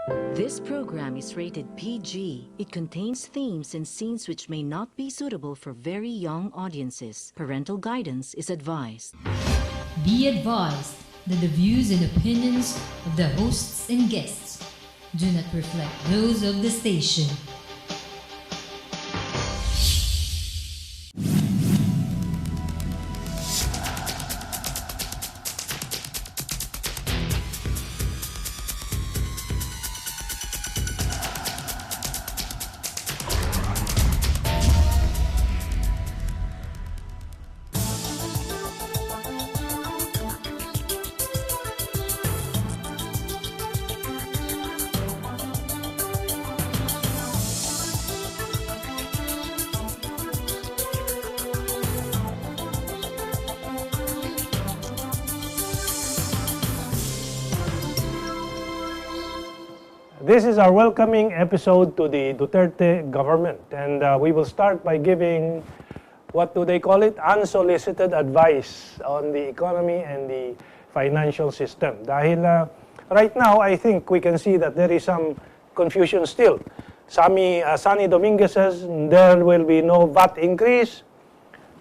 This program is rated PG. It contains themes and scenes which may not be suitable for very young audiences. Parental guidance is advised. Be advised that the views and opinions of the hosts and guests do not reflect those of the station. This is our welcoming episode to the Duterte government, and we will start by giving, what do they call it, unsolicited advice on the economy and the financial system. Dahil right now, I think we can see that there is some confusion still. Sunny Dominguez says there will be no VAT increase.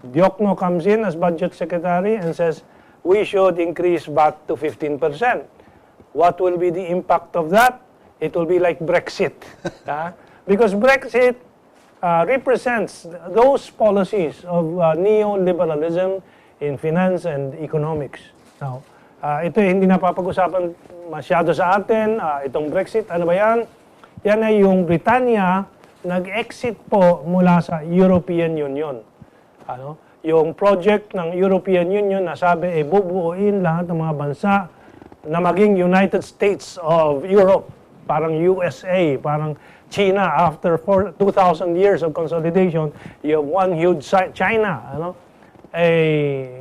Diokno comes in as budget secretary and says we should increase VAT to 15%. What will be the impact of that? It will be like Brexit. Because Brexit represents those policies of neoliberalism in finance and economics. Now, ito hindi napapag-usapan masyado sa atin. Itong Brexit, ano ba yan? Yan ay yung Britanya nag-exit po mula sa European Union. Yung project ng European Union na sabi bubuuin lahat ng mga bansa na maging United States of Europe. Parang USA, parang China, after 2,000 years of consolidation, you have one huge China.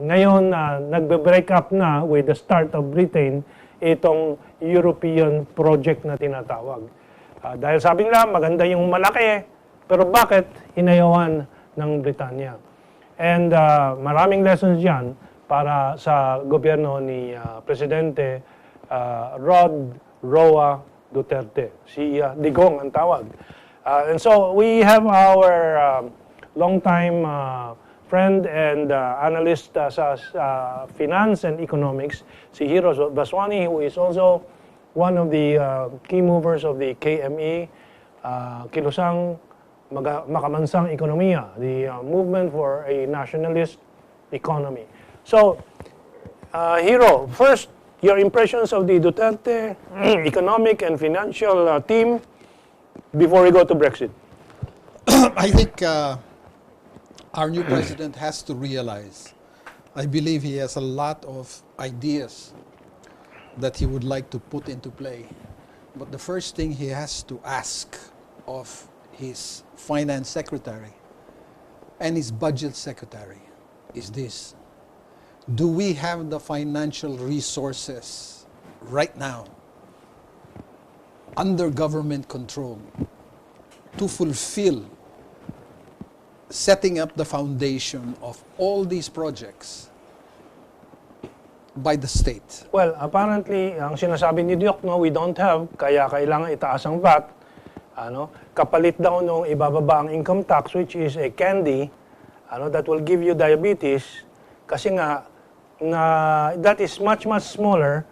Ngayon, nagbe-break up na with the start of Britain, itong European project na tinatawag. Dahil sabi nila, maganda yung malaki, pero bakit inayawan ng Britanya? And maraming lessons dyan para sa gobyerno ni Presidente Roa Duterte. Si Digong ang tawag. And so we have our longtime friend and analyst sa finance and economics, si Hiro Vaswani, who is also one of the key movers of the KME, Kilusang Makamansang Ekonomiya, the movement for a nationalist economy. So, Hiro, first, your impressions of the Duterte economic and financial team before we go to Brexit. I think our new president has to realize, I believe he has a lot of ideas that he would like to put into play. But the first thing he has to ask of his finance secretary and his budget secretary is this: do we have the financial resources right now under government control to fulfill setting up the foundation of all these projects by the state? Well, apparently, ang sinasabi ni Diok, we don't have, kaya kailangan itaas ang VAT. Kapalit daw nung ibababa ang income tax, which is a candy, that will give you diabetes, kasi nga, that is much smaller,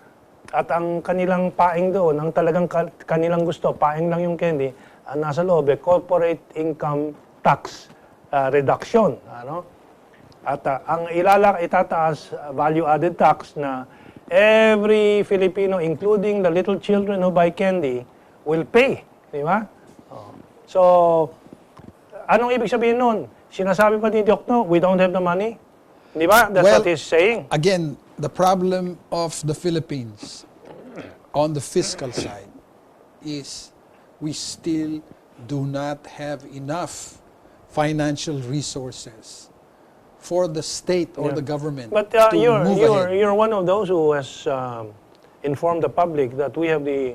at ang kanilang paing doon, ang talagang kanilang gusto, paing lang yung candy, nasa loob, corporate income tax reduction. At ang itataas, value-added tax na every Filipino, including the little children who buy candy, will pay. Di ba? So, anong ibig sabihin nun? Sinasabi pa ni Dokno, we don't have the money? Di ba? That's what he's saying. Again, the problem of the Philippines on the fiscal side is we still do not have enough financial resources for the state or the government But to move ahead. you're one of those who has informed the public that we have the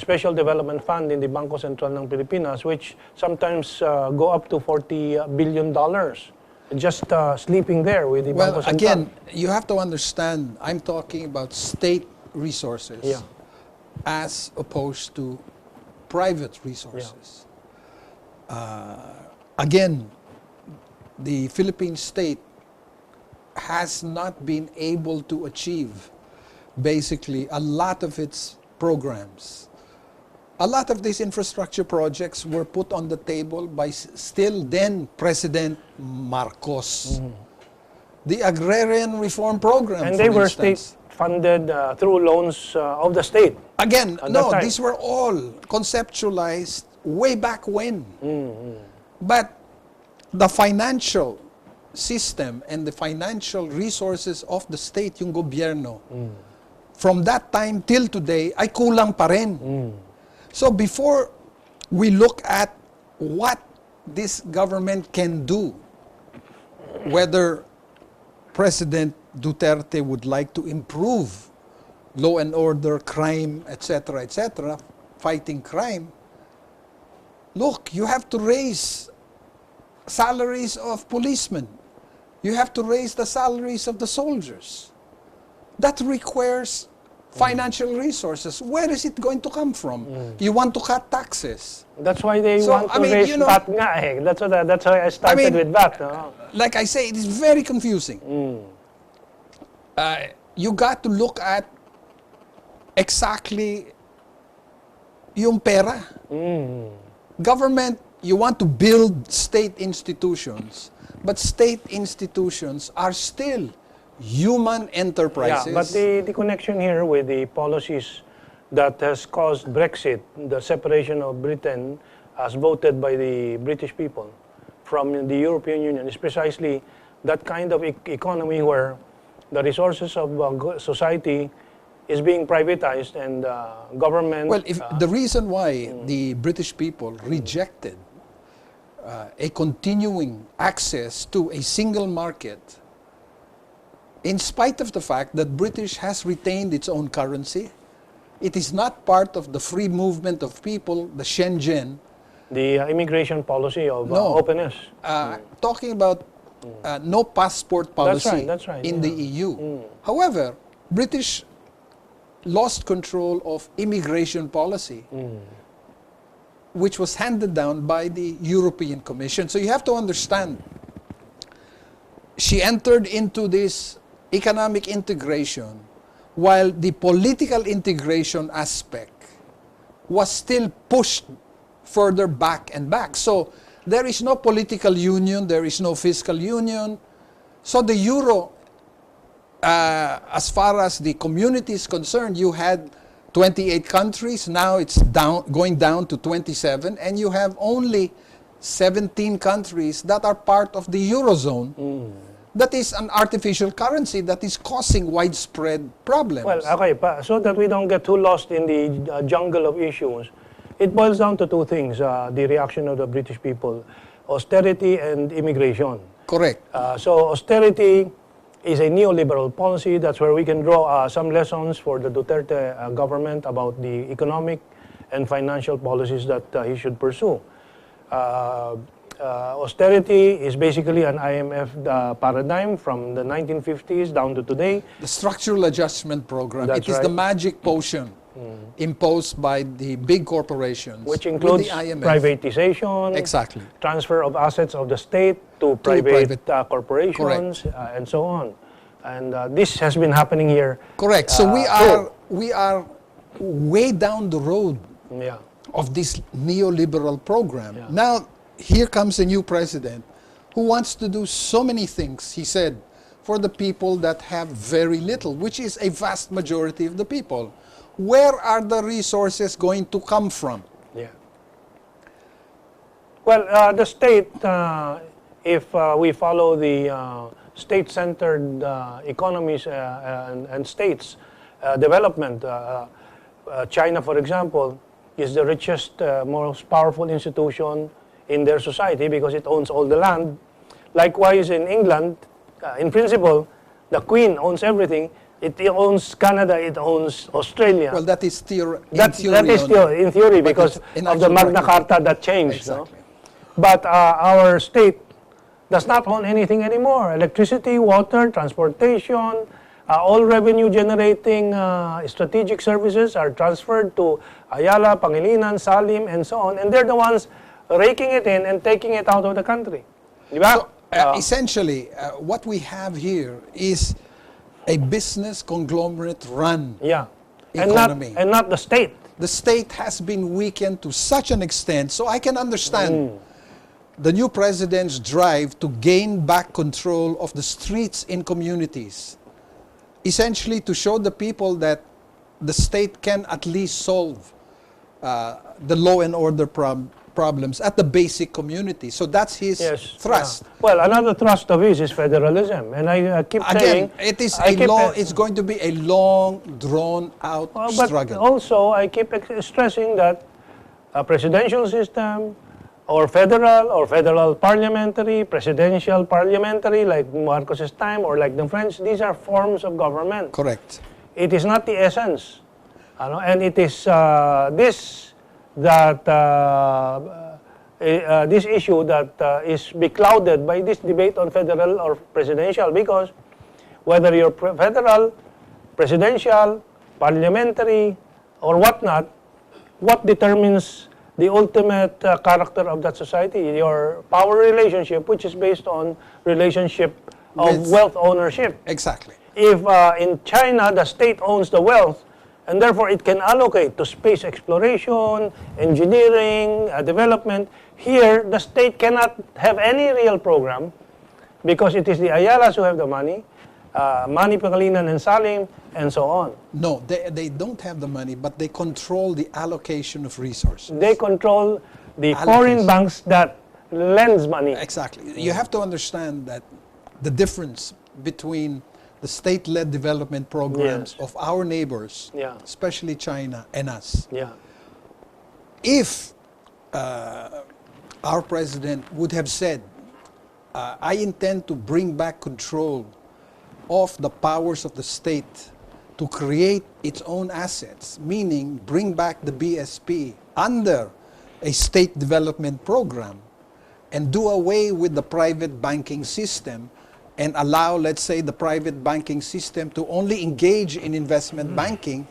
Special Development Fund in the Bangko Sentral ng Pilipinas, which sometimes go up to $40 billion. Just sleeping there with the Bangko Sentral. Again, you have to understand, I'm talking about state resources as opposed to private resources. Again, the Philippine state has not been able to achieve basically a lot of its programs. A lot of these infrastructure projects were put on the table by still then President Marcos. The agrarian reform program, And for they were instance. state-funded through loans of the state. Again, At no, that time. these were all conceptualized way back when. But the financial system and the financial resources of the state, yung gobyerno, from that time till today, ay kulang pa rin. So before we look at what this government can do, whether President Duterte would like to improve law and order, crime, etc., fighting crime, look, you have to raise salaries of policemen. You have to raise the salaries of the soldiers. That requires financial resources. Where is it going to come from? You want to cut taxes. That's why they So, want to I mean, raise you know- VAT nga eh. That's why I started with VAT. No? Like I say, it is very confusing. You got to look at exactly yung pera. Government, you want to build state institutions, but state institutions are still human enterprises. Yeah, but the connection here with the policies that has caused Brexit, the separation of Britain as voted by the British people from the European Union, is precisely that kind of economy where the resources of society is being privatized and government... Well, if the reason why the British people rejected a continuing access to a single market, in spite of the fact that British has retained its own currency, it is not part of the free movement of people, the Schengen. the immigration policy of No. openness. Talking about no passport policy That's right, in the EU. However, British lost control of immigration policy, which was handed down by the European Commission. So you have to understand, she entered into this economic integration while the political integration aspect was still pushed further back and back. So there is no political union, there is no fiscal union. So the euro, as far as the community is concerned, you had 28 countries, now it's going down to 27, and you have only 17 countries that are part of the Eurozone. That is an artificial currency that is causing widespread problems. Well, okay, so that we don't get too lost in the jungle of issues, it boils down to two things, the reaction of the British people, austerity and immigration. Correct. So austerity is a neoliberal policy. That's where we can draw some lessons for the Duterte government about the economic and financial policies that he should pursue. Austerity is basically an IMF paradigm from the 1950s down to today. The structural adjustment program, That's it is the right. magic potion imposed by the big corporations. Which with includes the IMF. privatization, Exactly. transfer of assets of the state to private corporations, Correct. and so on. And this has been happening here. Correct. So we are way down the road Yeah. of this neoliberal program. Yeah. Now, here comes a new president who wants to do so many things, he said, for the people that have very little, which is a vast majority of the people. Where are the resources going to come from? Yeah. Well, the state, if we follow the state-centered economies and states development, China, for example, is the richest, most powerful institution in their society because it owns all the land. Likewise, in England, in principle, the Queen owns everything. It owns Canada, it owns Australia. Well, that is That is still in theory because it's in of the actual Magna practice. Carta that changed. No? Exactly. But our state does not own anything anymore. Electricity, water, transportation, All revenue-generating strategic services are transferred to Ayala, Pangilinan, Salim, and so on, and they're the ones raking it in and taking it out of the country. Di ba? So, essentially, what we have here is a business conglomerate run Yeah. economy. And not the state. The state has been weakened to such an extent, so I can understand the new president's drive to gain back control of the streets in communities, essentially to show the people that the state can at least solve the law and order problems at the basic community. So that's his thrust. Yeah. Well, another thrust of his is federalism, and I keep saying it is a long. It's going to be a long, drawn-out struggle. But also, I keep stressing that a presidential system, or federal parliamentary, presidential parliamentary, like Marcos's time, or like the French, these are forms of government. Correct. It is not the essence, and it is this issue that is beclouded by this debate on federal or presidential, because whether you're federal, presidential, parliamentary, or whatnot, what determines the ultimate character of that society? Your power relationship, which is based on relationship of wealth ownership. Exactly. If in China, the state owns the wealth, and therefore it can allocate to space exploration, engineering, development. Here, the state cannot have any real program because it is the Ayalas who have the money, Mani, Pangilinan, and Salim, and so on. No, they don't have the money, but they control the allocation of resources. They control the foreign banks that lends money. Exactly. You have to understand that the difference between the state-led development programs of our neighbors, especially China, and us. Yeah. If our president would have said, I intend to bring back control of the powers of the state to create its own assets, meaning bring back the BSP under a state development program and do away with the private banking system and allow, let's say, the private banking system to only engage in investment banking,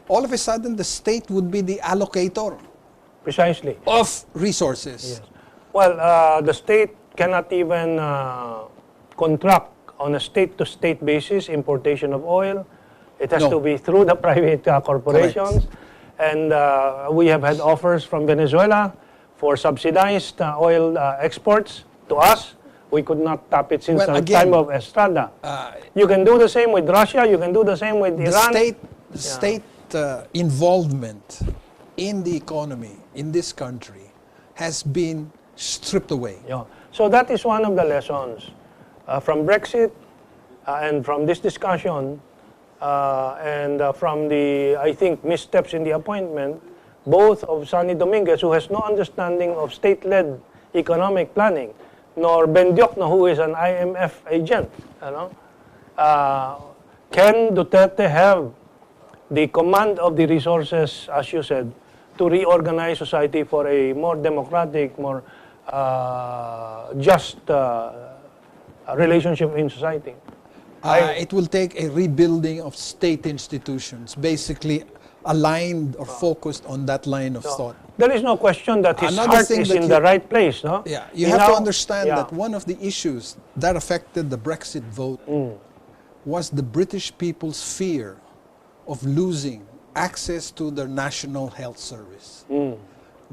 all of a sudden the state would be the allocator. Precisely. Of resources. Yes. Well, the state cannot even contract on a state-to-state basis importation of oil. It has to be through the private corporations. Correct. And we have had offers from Venezuela for subsidized oil exports to us. We could not tap it since the time of Estrada. You can do the same with Russia. You can do the same with Iran. The state involvement in the economy in this country has been stripped away. Yeah. So that is one of the lessons from Brexit and from this discussion and from the, I think, missteps in the appointment, both of Sonny Dominguez, who has no understanding of state-led economic planning, nor Ben Diokno, who is an IMF agent. Can Duterte have the command of the resources, as you said, to reorganize society for a more democratic, more just relationship in society? It will take a rebuilding of state institutions, basically aligned or focused on that line of thought. There is no question that his heart is in the right place, no? Yeah, you have to understand that one of the issues that affected the Brexit vote was the British people's fear of losing access to their national health service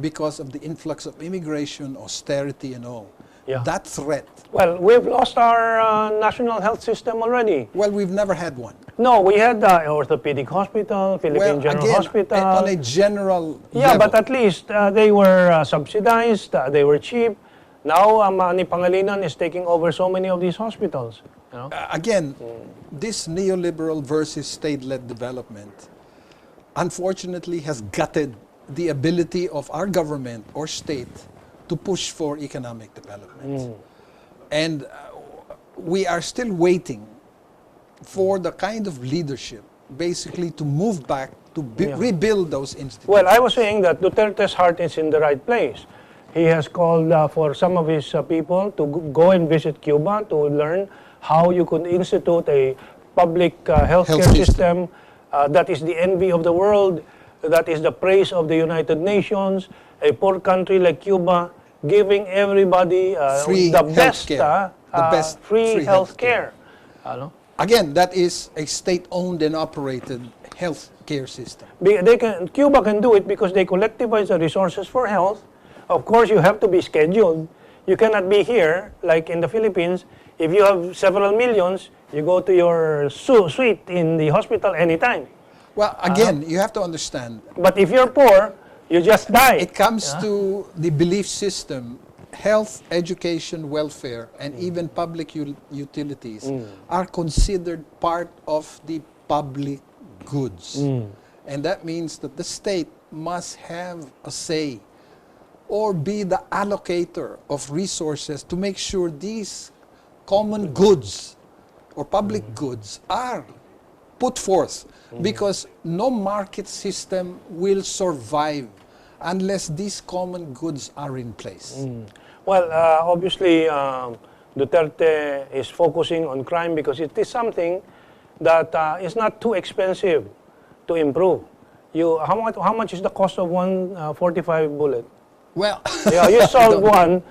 because of the influx of immigration, austerity, and all. Yeah. That threat. Well, we've lost our national health system already. Well, we've never had one. No, we had the orthopedic hospital, Philippine General Hospital. On a general level. But at least they were subsidized, they were cheap. Now, Mani Pangilinan is taking over so many of these hospitals. This neoliberal versus state-led development, unfortunately, has gutted the ability of our government or state to push for economic development. And we are still waiting for the kind of leadership, basically, to move back, to rebuild those institutions. Well, I was saying that Duterte's heart is in the right place. He has called for some of his people to go and visit Cuba to learn how you could institute a public healthcare Health system that is the envy of the world, that is the praise of the United Nations, a poor country like Cuba giving everybody Free the best, healthcare. The best free health care. Again, that is a state-owned and operated health care system. Cuba can do it because they collectivize the resources for health. Of course, you have to be scheduled. You cannot be here, like in the Philippines. If you have several millions, you go to your suite in the hospital anytime. Well, again, you have to understand, But if you're poor, you just die. it comes to the belief system. Health, education, welfare, and even public utilities are considered part of the public goods. And that means that the state must have a say or be the allocator of resources to make sure these common goods or public goods are put forth, because no market system will survive unless these common goods are in place. Well, obviously, Duterte is focusing on crime because it is something that is not too expensive to improve. How much is the cost of one 45 bullet? Well, Yeah, you sold one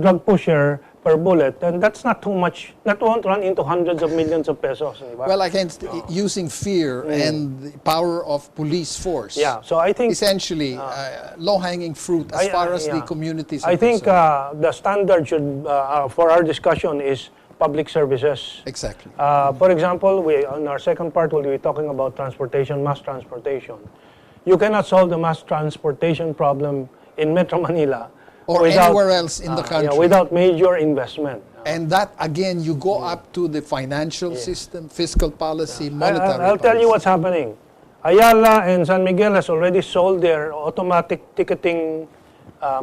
drug pusher per bullet, and that's not too much. That won't run into hundreds of millions of pesos. Diba? well, against using fear and the power of police force. Yeah, so I think Essentially, low-hanging fruit as far as the communities are I think concerned. the standard should for our discussion is public services. Exactly. For example, in our second part, we'll be talking about transportation, mass transportation. You cannot solve the mass transportation problem in Metro Manila Or without, anywhere else in the country. without major investment. And that, again, you go up to the financial system, fiscal policy, monetary I'll tell you policy. what's happening. Ayala and San Miguel has already sold their automatic ticketing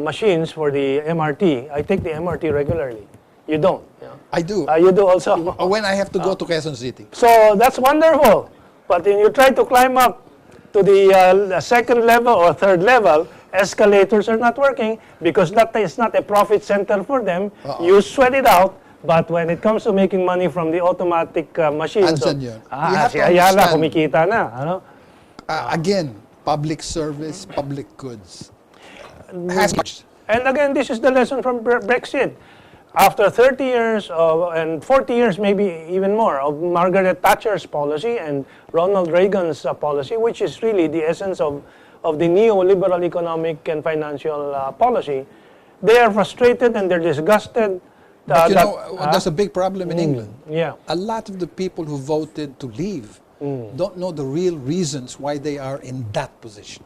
machines for the MRT. I take the MRT regularly. You don't. I do. You do also. When I have to go to Quezon City. So that's wonderful. But when you try to climb up to the second level or third level, escalators are not working because that is not a profit center for them. You sweat it out, but when it comes to making money from the automatic machines, Andyan yun. You have si to Ayala understand. kumikita na. Ano? Again, public service, public goods. Has much. And again, this is the lesson from Brexit. After 30 years and 40 years, maybe even more, of Margaret Thatcher's policy and Ronald Reagan's policy, which is really the essence of the neoliberal economic and financial policy, they are frustrated and they're disgusted. But you know, there's a big problem in England. Yeah. A lot of the people who voted to leave don't know the real reasons why they are in that position.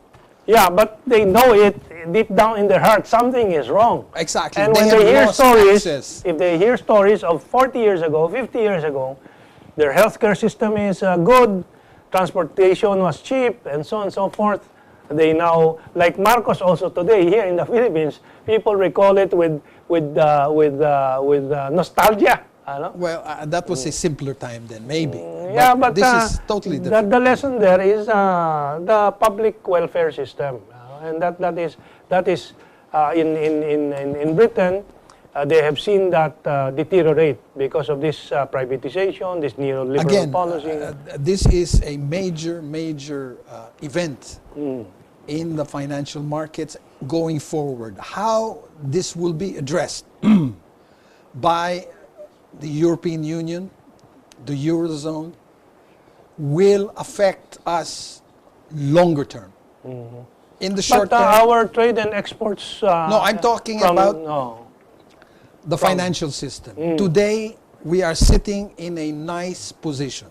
Yeah, but they know it deep down in their heart. Something is wrong. Exactly. And They when have they hear lost stories, access. if they hear stories of 40 years ago, 50 years ago, their healthcare system is good, transportation was cheap, and so on and so forth. They now, like Marcos also today here in the Philippines, people recall it with nostalgia. Ano? Well, that was a simpler time then, maybe. Yeah, but this is totally different. The lesson there is the public welfare system, and that is in Britain. They have seen that deteriorate because of this privatization, this neoliberal Again, policy. this is a major event in the financial markets going forward. How this will be addressed by the European Union, the Eurozone, will affect us longer term. In the short But term, our trade and exports. no, I'm talking from, about no. the financial system. Today, we are sitting in a nice position.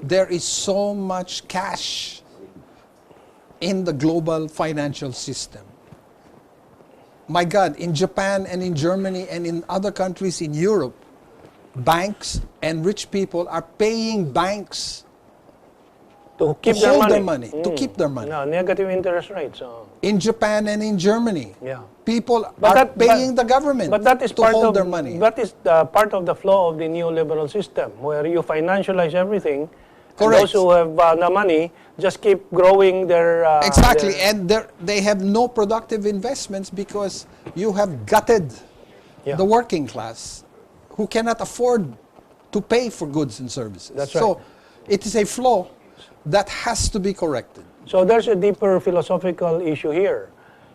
There is so much cash in the global financial system. My God, in Japan and in Germany and in other countries in Europe, banks and rich people are paying banks To keep hold their their money. money, to keep their money. No, negative interest rates. In Japan and in Germany, Yeah. people But are that- paying the government But that is to part hold of their money. That is part of the flow of the neoliberal system, where you financialize everything. And Correct. those who have the money just keep growing their Exactly, their- and they have no productive investments because you have gutted Yeah. the working class who cannot afford to pay for goods and services. That's So right. it is a flaw that has to be corrected. So there's a deeper philosophical issue here.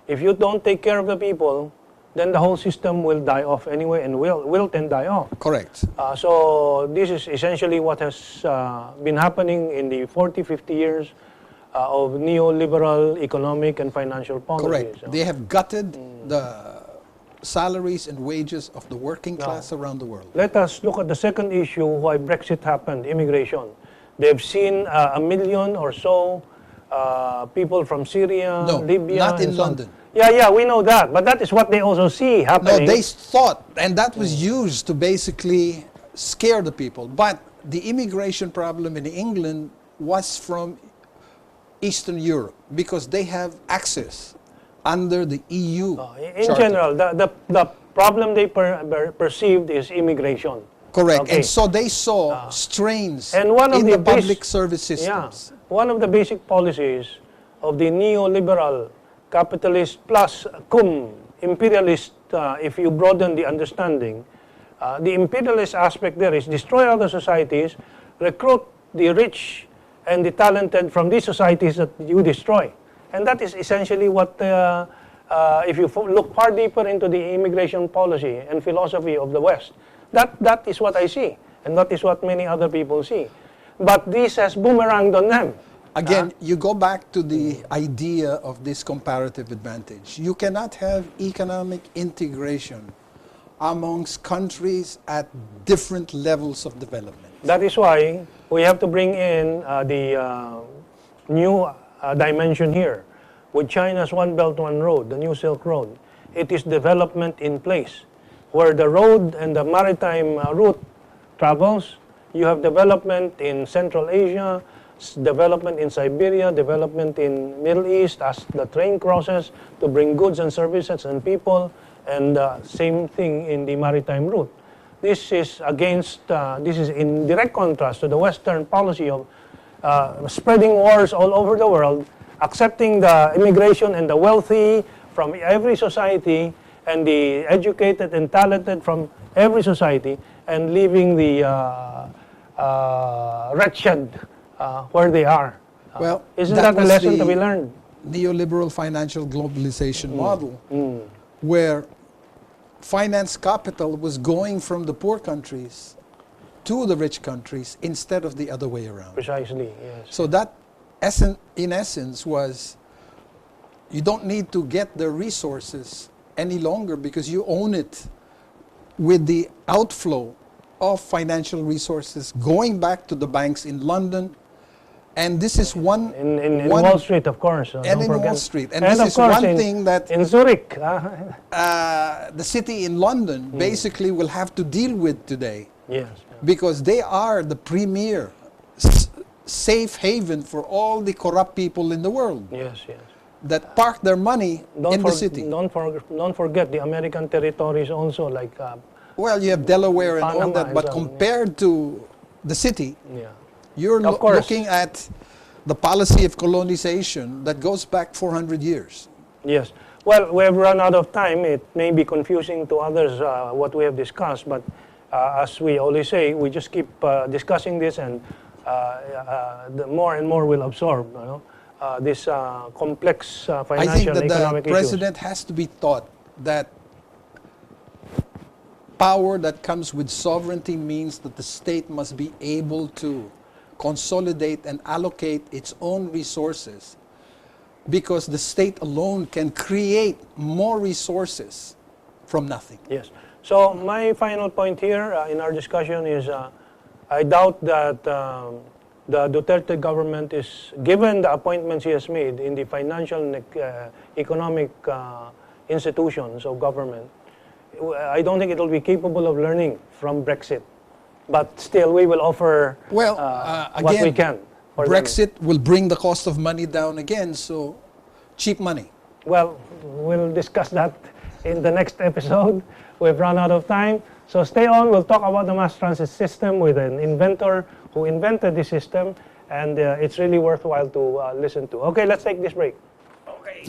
If you don't take care of the people, then the whole system will die off anyway and will and die off. Correct. So this is essentially what has been happening in the 40, 50 years of neoliberal economic and financial policies. Correct. They have gutted the salaries and wages of the working class around the world. Let us look at the second issue why Brexit happened, immigration. They've seen 1 million or so people from Syria, No, Libya. not in and so on. London. Yeah, we know that. But that is what they also see No, happening. they thought, and that was used to basically scare the people. But the immigration problem in England was from Eastern Europe because they have access under the EU. In Charter. general, the problem they perceived is immigration. Correct. Okay. And so they saw strains And one of in the the public service systems. One of the basic policies of the neoliberal capitalist plus cum imperialist, if you broaden the understanding, the imperialist aspect there is destroy other societies, recruit the rich and the talented from these societies that you destroy. And that is essentially what, if you look far deeper into the immigration policy and philosophy of the West, that is what I see, and that is what many other people see. But this has boomeranged on them. Again, you go back to the idea of this comparative advantage. You cannot have economic integration amongst countries at different levels of development. That is why we have to bring in the new dimension here. With China's One Belt, One Road, the new Silk Road, it is development in place. Where the road and the maritime route travels, you have development in Central Asia, development in Siberia, development in Middle East as the train crosses to bring goods and services and people, and same thing in the maritime route. This is in direct contrast to the Western policy of spreading wars all over the world, accepting the immigration and the wealthy from every society and the educated and talented from every society, and leaving the wretched where they are. Well, Isn't that a was lesson the to be learned? neoliberal financial globalization model, where finance capital was going from the poor countries to the rich countries instead of the other way around. Precisely, yes. So that, in essence, was you don't need to get the resources any longer because you own it, with the outflow of financial resources going back to the banks in London. And this is one... In Wall Street, of course. And don't in forget. Wall Street. And of this is course one thing that in Zurich. the city in London basically will have to deal with today, Yes. because they are the premier safe haven for all the corrupt people in the world Yes, yes. that park their money in the city. Don't forget the American territories also, like Well, you have Delaware and all Panama that, and but so on, compared to the city, yeah. you're Of course. looking at the policy of colonization that goes back 400 years. Yes. Well, we have run out of time. It may be confusing to others what we have discussed, but as we always say, we just keep discussing this, and the more and more we'll absorb this complex I think financial that and the economic issues. president has to be taught that power that comes with sovereignty means that the state must be able to consolidate and allocate its own resources, because the state alone can create more resources from nothing. Yes. So my final point here in our discussion is I doubt that the Duterte government is, given the appointments he has made in the financial and economic institutions of government, I don't think it will be capable of learning from Brexit. But still, we will offer Well, what we again, can. For them. Brexit will bring the cost of money down again, so cheap money. Well, we'll discuss that in the next episode. We've run out of time. So stay on. We'll talk about the mass transit system with an inventor who invented the system. And it's really worthwhile to listen to. Okay, let's take this break. Okay.